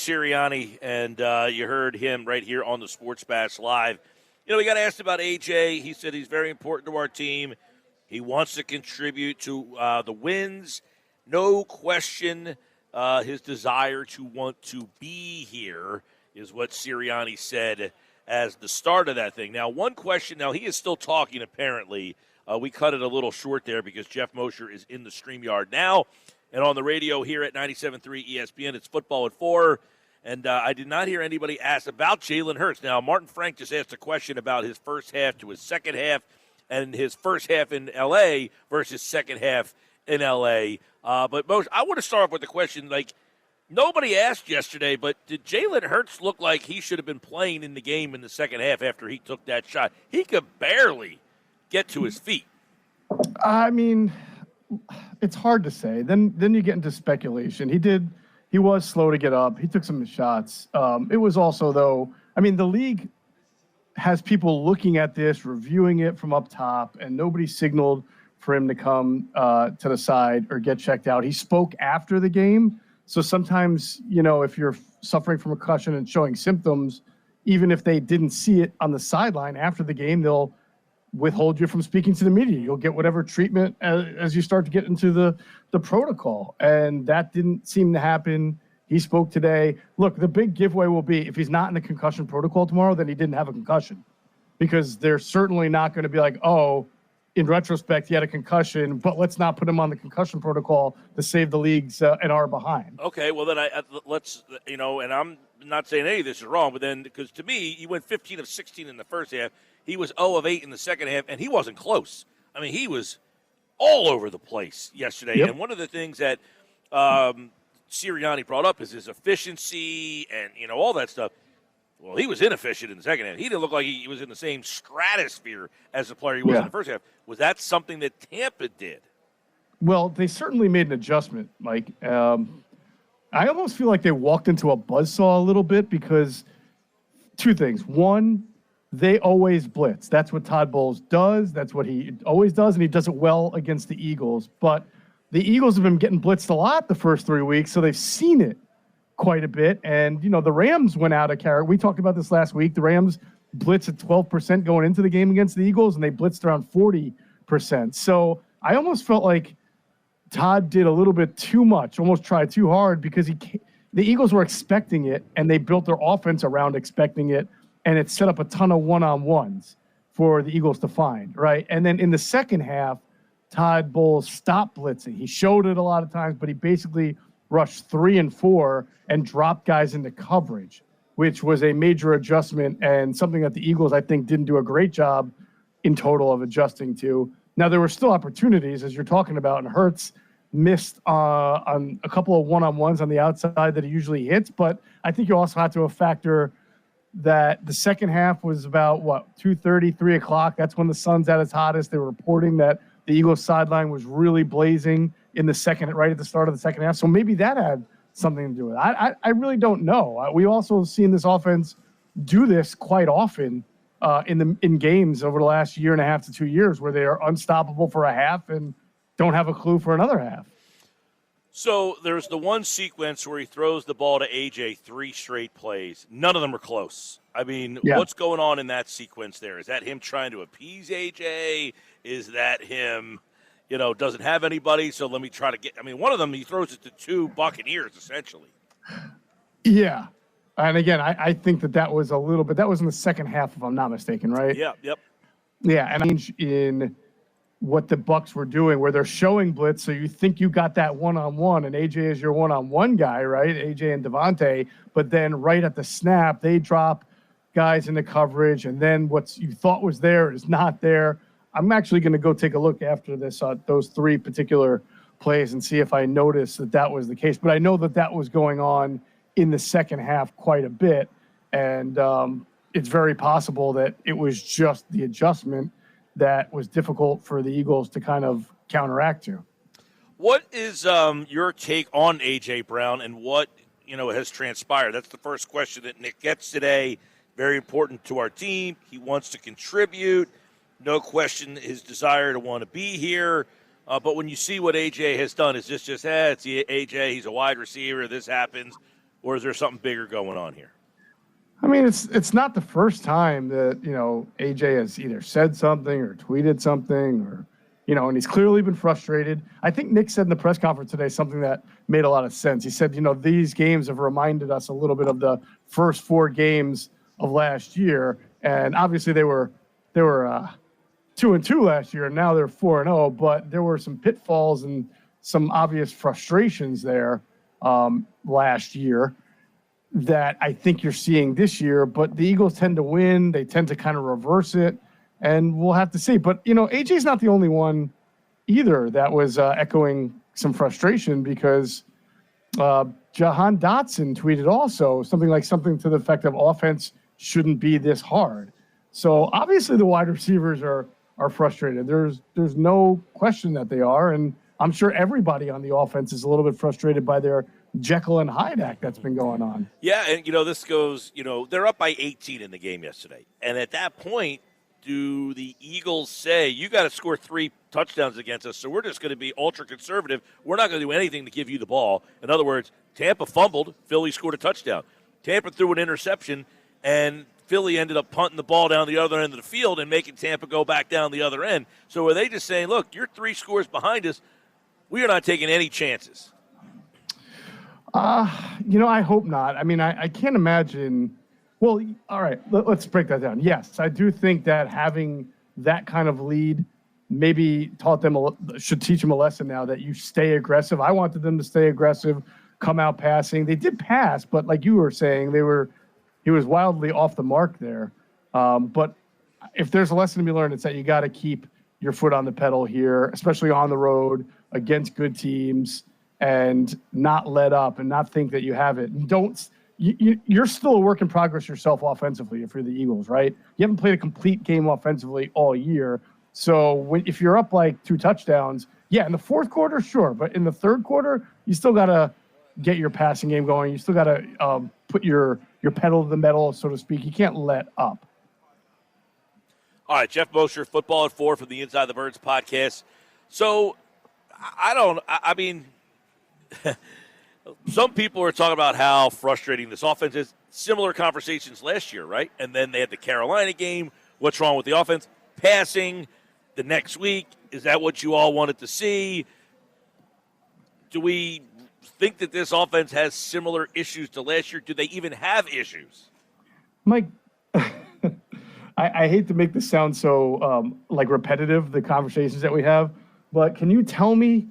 Sirianni, and you heard him right here on the Sports Bash Live. We got asked about A.J. He said he's very important to our team. He wants to contribute to the wins. No question his desire to want to be here is what Sirianni said as the start of that thing. Now, one question. Now, he is still talking, apparently. We cut it a little short there because Geoff Mosher is in the StreamYard now. And on the radio here at 97.3 ESPN, it's Football at 4. And I did not hear anybody ask about Jalen Hurts. Now, Martin Frank just asked a question about his first half to his second half and his first half in L.A. versus second half in L.A. But Moshe, I want to start off with the question, nobody asked yesterday, but did Jalen Hurts look like he should have been playing in the game in the second half after he took that shot? He could barely get to his feet. I mean, it's hard to say. Then you get into speculation. He was slow to get up. He took some shots. It was also, though, the league has people looking at this, reviewing it from up top, and nobody signaled for him to come to the side or get checked out. He spoke after the game. So sometimes, if you're suffering from a concussion and showing symptoms, even if they didn't see it on the sideline after the game, they'll withhold you from speaking to the media. You'll get whatever treatment as you start to get into the protocol. And that didn't seem to happen. He spoke today. Look, the big giveaway will be if he's not in the concussion protocol tomorrow, then he didn't have a concussion. Because they're certainly not going to be like, oh, in retrospect, he had a concussion, but let's not put him on the concussion protocol to save the leagues and our behind. Okay, well, then let's, and I'm not saying any of this is wrong, but then, because to me, he went 15 of 16 in the first half. He was 0 of 8 in the second half, and he wasn't close. He was all over the place yesterday. Yep. And one of the things that Sirianni brought up is his efficiency and, all that stuff. Well, he was inefficient in the second half. He didn't look like he was in the same stratosphere as the player he was in the first half. Was that something that Tampa did? Well, they certainly made an adjustment, Mike. I almost feel like they walked into a buzzsaw a little bit because two things. One, they always blitz. That's what Todd Bowles does. That's what he always does, and he does it well against the Eagles. But the Eagles have been getting blitzed a lot the first 3 weeks, so they've seen it quite a bit. And, the Rams went out of character. We talked about this last week. The Rams blitzed at 12% going into the game against the Eagles, and they blitzed around 40%. So I almost felt like Todd did a little bit too much, almost tried too hard because the Eagles were expecting it, and they built their offense around expecting it, and it set up a ton of one-on-ones for the Eagles to find, right? And then in the second half, Todd Bowles stopped blitzing. He showed it a lot of times, but he basically rushed 3 and 4 and dropped guys into coverage, which was a major adjustment and something that the Eagles, I think, didn't do a great job in total of adjusting to. Now, there were still opportunities, as you're talking about, and Hurts missed on a couple of one-on-ones on the outside that he usually hits, but I think you also have to factor that the second half was about, 2:30, 3 o'clock. That's when the sun's at its hottest. They were reporting that the Eagles sideline was really blazing in the second, right at the start of the second half. So maybe that had something to do with it. I really don't know. We also seen this offense do this quite often in games over the last year and a half to 2 years where they are unstoppable for a half and don't have a clue for another half. So there's the one sequence where he throws the ball to A.J. 3 straight plays. None of them are close. What's going on in that sequence there? Is that him trying to appease A.J.? Is that him, doesn't have anybody, so let me try to get – one of them, he throws it to 2 Buccaneers, essentially. Yeah. And, again, I think that was a little bit – that was in the second half, if I'm not mistaken, right? Yeah, yep. Yeah, and in what the Bucs were doing where they're showing blitz, so you think you got that one-on-one, and A.J. is your one-on-one guy, right, A.J. and Devontae, but then right at the snap, they drop guys into coverage, and then what you thought was there is not there. I'm actually going to go take a look after this, those 3 particular plays and see if I noticed that was the case. But I know that was going on in the second half quite a bit, and it's very possible that it was just the adjustment that was difficult for the Eagles to kind of counteract to. What is your take on A.J. Brown and what has transpired? That's the first question that Nick gets today. Very important to our team. He wants to contribute. No question his desire to want to be here. But when you see what A.J. has done, is this just, it's A.J., he's a wide receiver, this happens? or is there something bigger going on here? I mean, it's not the first time that, AJ has either said something or tweeted something or, and he's clearly been frustrated. I think Nick said in the press conference today something that made a lot of sense. He said, these games have reminded us a little bit of the first 4 games of last year. And obviously they were 2-2 last year, and now they're 4-0, but there were some pitfalls and some obvious frustrations there last year that I think you're seeing this year, but the Eagles tend to win. They tend to kind of reverse it, and we'll have to see. But, AJ's not the only one either that was echoing some frustration because Jahan Dotson tweeted also something to the effect of offense shouldn't be this hard. So obviously the wide receivers are frustrated. There's no question that they are, and I'm sure everybody on the offense is a little bit frustrated by their Jekyll and Hyde act that's been going on. Yeah, and this goes, they're up by 18 in the game yesterday. And at that point, do the Eagles say, you got to score 3 touchdowns against us, so we're just going to be ultra conservative. We're not going to do anything to give you the ball. In other words, Tampa fumbled, Philly scored a touchdown. Tampa threw an interception, and Philly ended up punting the ball down the other end of the field and making Tampa go back down the other end. So are they just saying, look, you're 3 scores behind us. We are not taking any chances? I hope not. I mean, I can't imagine. Well, all right, let's break that down. Yes, I do think that having that kind of lead maybe should teach them a lesson now that you stay aggressive. I wanted them to stay aggressive, come out passing. They did pass, but like you were saying, he was wildly off the mark there. But if there's a lesson to be learned, it's that you got to keep your foot on the pedal here, especially on the road against good teams, and not let up and not think that you have it. You're still a work in progress yourself offensively if you're the Eagles, right? You haven't played a complete game offensively all year. So if you're up like 2 touchdowns, yeah, in the fourth quarter, sure. But in the third quarter, you still got to get your passing game going. You still got to put your pedal to the metal, so to speak. You can't let up. All right, Geoff Mosher, Football at 4 from the Inside the Birds podcast. So, I mean, some people are talking about how frustrating this offense is. Similar conversations last year, right? And then they had the Carolina game. What's wrong with the offense? Passing the next week. Is that what you all wanted to see? Do we think that this offense has similar issues to last year? Do they even have issues? Mike, I hate to make this sound so repetitive, the conversations that we have, but can you tell me,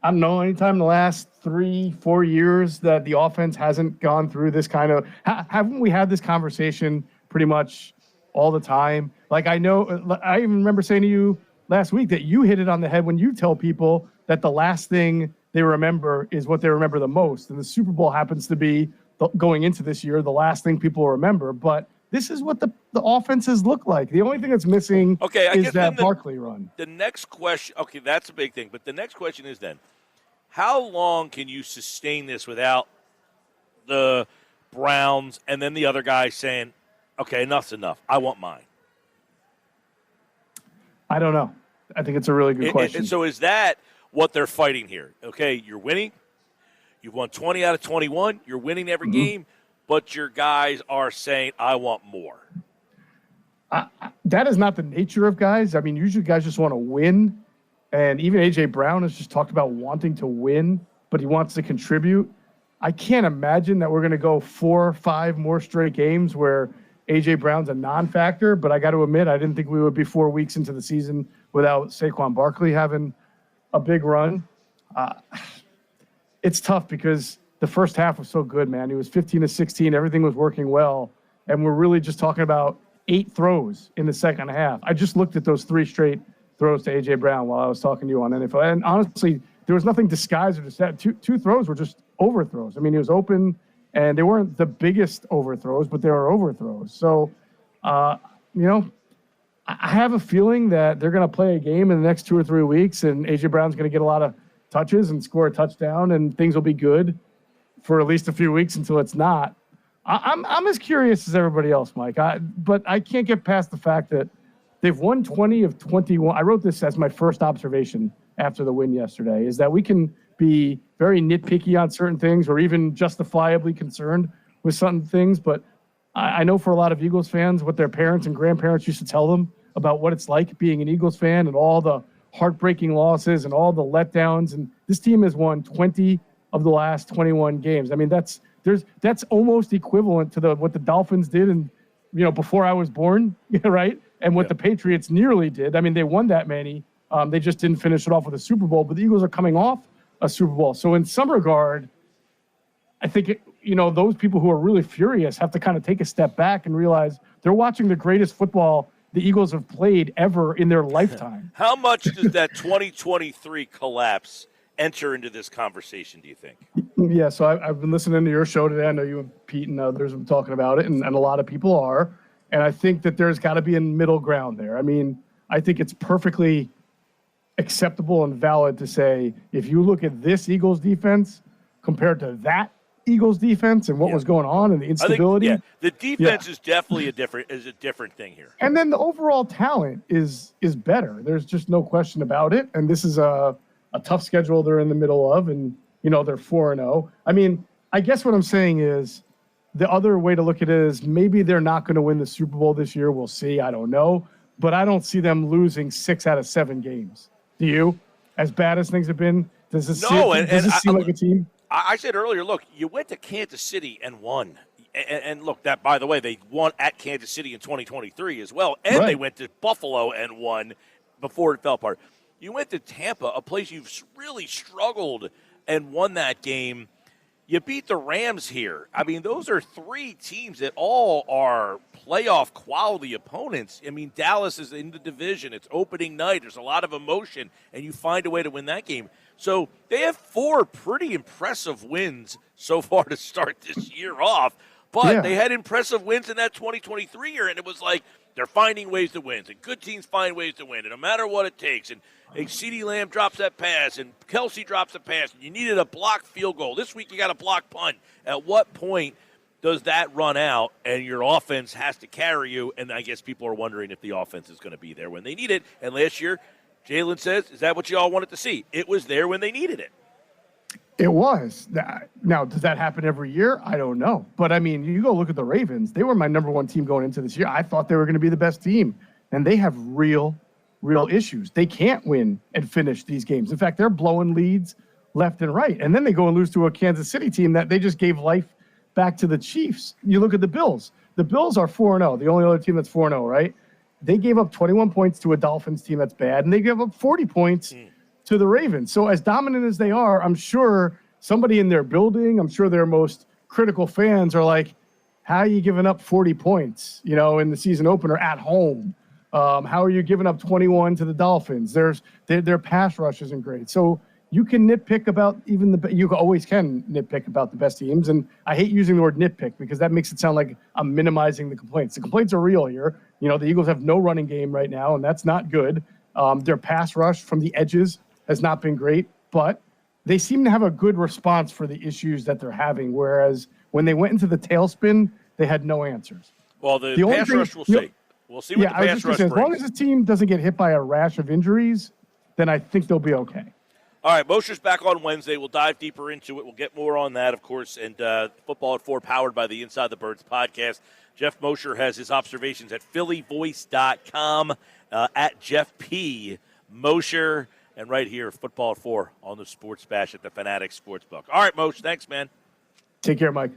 I don't know, anytime in the last 3-4 years that the offense hasn't gone through this kind of, haven't we had this conversation pretty much all the time? Like, I know, I even remember saying to you last week that you hit it on the head when you tell people that the last thing they remember is what they remember the most. And the Super Bowl happens to be, going into this year, the last thing people remember. But this is what the offenses look like. The only thing that's missing is that Barkley run. The next question, okay, that's a big thing. But the next question is then, how long can you sustain this without the Browns and then the other guy saying, okay, enough's enough. I want mine? I don't know. I think it's a really good question. And so is that what they're fighting here? Okay, you're winning. You've won 20 out of 21. You're winning every game. But your guys are saying, I want more. That is not the nature of guys. I mean, usually guys just want to win. And even A.J. Brown has just talked about wanting to win, but he wants to contribute. I can't imagine that we're going to go 4 or 5 more straight games where A.J. Brown's a non-factor. But I got to admit, I didn't think we would be 4 weeks into the season without Saquon Barkley having a big run. It's tough because the first half was so good, man. He was 15 to 16. Everything was working well. And we're really just talking about 8 throws in the second half. I just looked at those 3 straight throws to A.J. Brown while I was talking to you on NFL. And honestly, there was nothing disguised or just that. Two throws were just overthrows. I mean, he was open, and they weren't the biggest overthrows, but they were overthrows. So, I have a feeling that they're going to play a game in the next 2 or 3 weeks, and A.J. Brown's going to get a lot of touches and score a touchdown, and things will be good for at least a few weeks until it's not. I'm as curious as everybody else, Mike. But I can't get past the fact that they've won 20 of 21. I wrote this as my first observation after the win yesterday, is that we can be very nitpicky on certain things or even justifiably concerned with certain things. But I know for a lot of Eagles fans, what their parents and grandparents used to tell them about what it's like being an Eagles fan and all the heartbreaking losses and all the letdowns. And this team has won 20 of the last 21 games. I mean, that's almost equivalent to what the Dolphins did and before I was born, right? And what the Patriots nearly did. I mean, they won that many. They just didn't finish it off with a Super Bowl, but the Eagles are coming off a Super Bowl. So in some regard, I think, those people who are really furious have to kind of take a step back and realize they're watching the greatest football the Eagles have played ever in their lifetime. How much does that 2023 collapse enter into this conversation, do you think? Yeah, so I've been listening to your show today. I know you and Pete and others have been talking about it, and a lot of people are. And I think that there's got to be a middle ground there. I mean, I think it's perfectly acceptable and valid to say if you look at this Eagles defense compared to that Eagles defense and what was going on and the instability. I think, the defense is definitely a different thing here. And then the overall talent is better. There's just no question about it. And this is a tough schedule they're in the middle of, and they're 4-0. I mean, I guess what I'm saying is the other way to look at it is maybe they're not going to win the Super Bowl this year. We'll see. I don't know. But I don't see them losing 6 out of 7 games. Do you? As bad as things have been, does this seem like a team? I said earlier, look, you went to Kansas City and won. And look, that, by the way, they won at Kansas City in 2023 as well. And They went to Buffalo and won before it fell apart. You went to Tampa, a place you've really struggled, and won that game. You beat the Rams here. I mean, those are 3 teams that all are playoff quality opponents. I mean, Dallas is in the division. It's opening night. There's a lot of emotion, and you find a way to win that game. So they have 4 pretty impressive wins so far to start this year off. But they had impressive wins in that 2023 year, and it was like they're finding ways to win. And good teams find ways to win, and no matter what it takes. And CeeDee Lamb drops that pass, and Kelsey drops the pass, and you needed a blocked field goal. This week you got a blocked punt. At what point does that run out, and your offense has to carry you? And I guess people are wondering if the offense is going to be there when they need it. And last year, Jalen says, is that what you all wanted to see? It was there when they needed it. It was. Now, does that happen every year? I don't know. But, I mean, you go look at the Ravens. They were my number 1 team going into this year. I thought they were going to be the best team. And they have real issues. They can't win and finish these games. In fact, they're blowing leads left and right. And then they go and lose to a Kansas City team that they just gave life back to the Chiefs. You look at the Bills. The Bills are 4-0, the only other team that's 4-0, right? They gave up 21 points to a Dolphins team that's bad, and they gave up 40 points to the Ravens. So as dominant as they are, I'm sure somebody in their building, I'm sure their most critical fans are like, how are you giving up 40 points, in the season opener at home? How are you giving up 21 to the Dolphins? Their pass rush isn't great. So you can nitpick about you always can nitpick about the best teams. And I hate using the word nitpick because that makes it sound like I'm minimizing the complaints. The complaints are real here. The Eagles have no running game right now, and that's not good. Their pass rush from the edges has not been great, but they seem to have a good response for the issues that they're having. Whereas when they went into the tailspin, they had no answers. Well, the pass rush, we'll see. We'll see what the pass rush brings. As long as the team doesn't get hit by a rash of injuries, then I think they'll be okay. All right, Mosher's back on Wednesday. We'll dive deeper into it. We'll get more on that, of course, and Football at 4 powered by the Inside the Birds podcast. Geoff Mosher has his observations at phillyvoice.com, at Geoff P. Mosher, and right here, Football at 4 on the Sports Bash at the Fanatics Sportsbook. All right, Mosher, thanks, man. Take care, Mike.